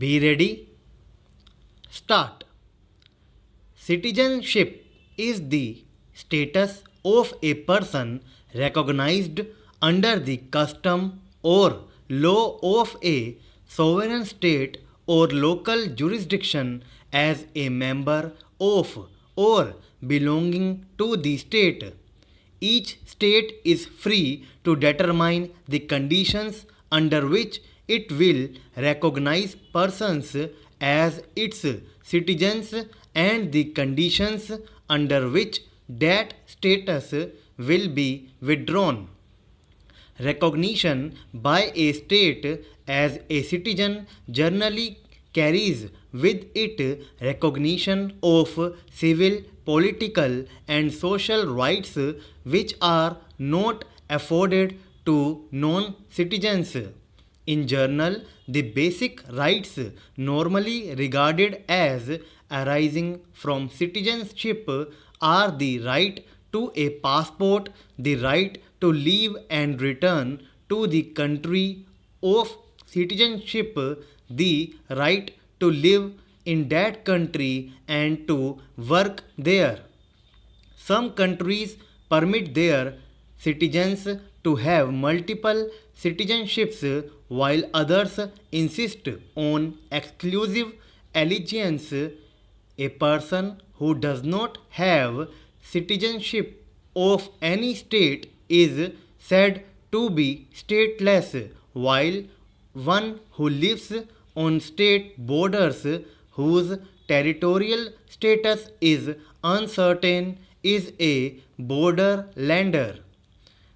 Be ready. Start. Citizenship is the status of a person recognized under the custom or law of a sovereign state or local jurisdiction as a member of or belonging to the state. Each state is free to determine the conditions under which it will recognize persons as its citizens and the conditions under which that status will be withdrawn. Recognition by a state as a citizen generally carries with it recognition of civil, political, and social rights which are not afforded to non citizens. In general, the basic rights normally regarded as arising from citizenship are the right to a passport, the right to leave and return to the country of citizenship, the right to live in that country and to work there. Some countries permit their citizens to have multiple citizenships while others insist on exclusive allegiance. A person who does not have citizenship of any state is said to be stateless, while one who lives on state borders whose territorial status is uncertain is a borderlander.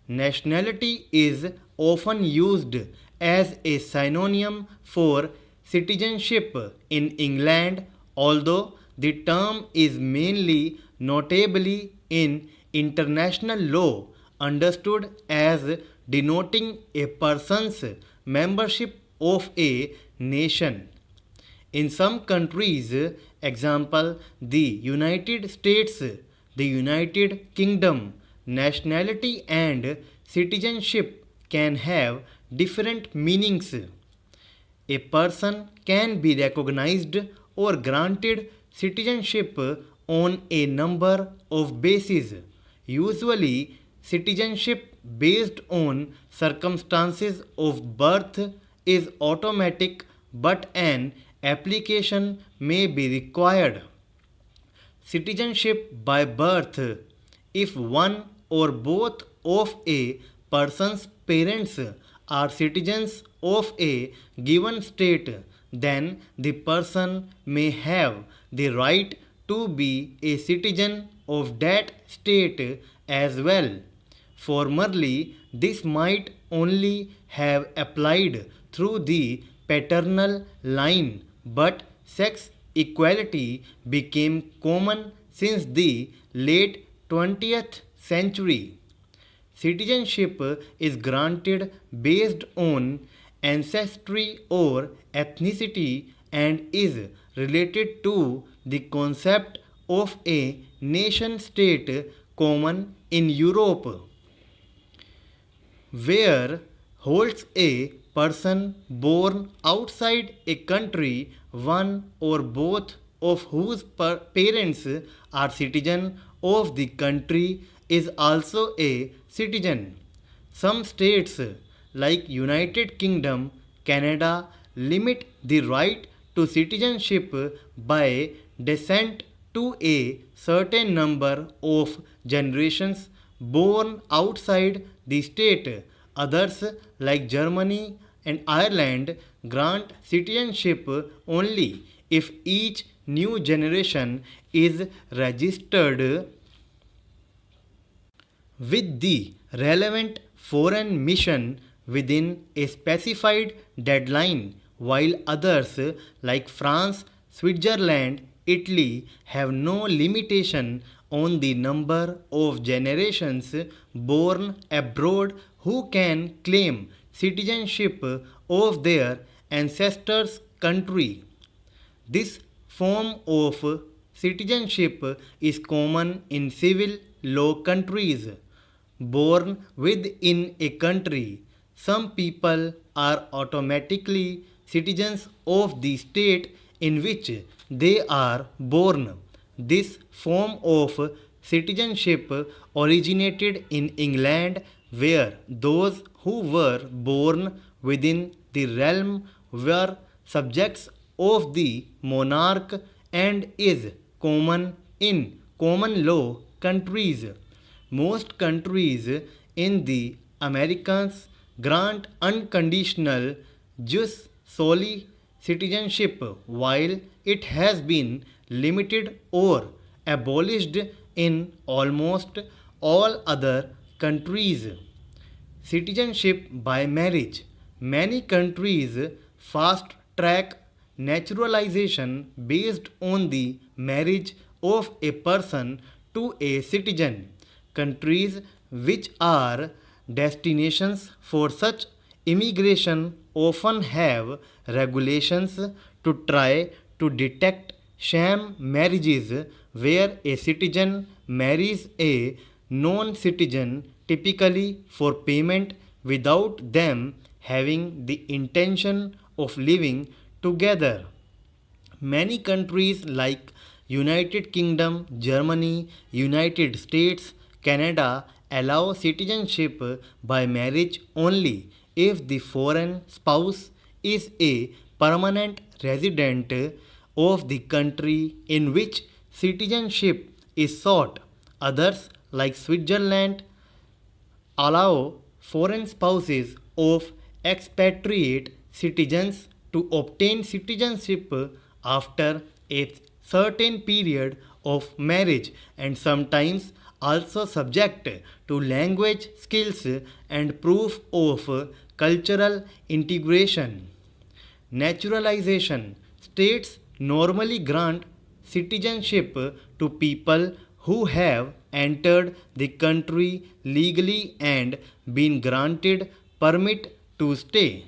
Nationality is often used as a synonym for citizenship in England, although the term is mainly notably in international law understood as denoting a person's membership of a nation. In some countries, example the United States, the United Kingdom, nationality and citizenship can have different meanings. A person can be recognized or granted citizenship on a number of bases. Usually, citizenship based on circumstances of birth is automatic, but an application may be required. Citizenship by birth. If one or both of a person's parents are citizens of a given state, then the person may have the right to be a citizen of that state as well. Formerly, this might only have applied through the paternal line, but sex equality became common since the late 20th century. Citizenship is granted based on ancestry or ethnicity and is related to the concept of a nation state common in Europe, where holds a person born outside a country, one or both of whose parents are citizen of the country is also a citizen. Some states like United Kingdom, Canada limit the right to citizenship by descent to a certain number of generations born outside the state. Others, like Germany and Ireland, grant citizenship only if each new generation is registered with the relevant foreign mission within a specified deadline, while others, like France, Switzerland, Italy, have no limitation on the number of generations born abroad who can claim citizenship of their ancestors' country. This form of citizenship is common in civil law countries. Born within a country, some people are automatically citizens of the state in which they are born. This form of citizenship originated in England, where those who were born within the realm were subjects of the monarch and is common in common law countries. Most countries in the Americas grant unconditional jus soli citizenship, while it has been limited or abolished in almost all other countries. Citizenship by marriage. Many countries fast track naturalization based on the marriage of a person to a citizen. Countries which are destinations for such immigration often have regulations to try to detect sham marriages where a citizen marries a non citizen, typically for payment, without them having the intention of living together. Many countries like United Kingdom, Germany, United States, Canada allow citizenship by marriage only if the foreign spouse is a permanent resident of the country in which citizenship is sought. Others, like Switzerland, allow foreign spouses of expatriate citizens to obtain citizenship after a certain period of marriage, and sometimes also subject to language skills and proof of cultural integration. Naturalization. States normally grant citizenship to people who have entered the country legally and been granted permit to stay.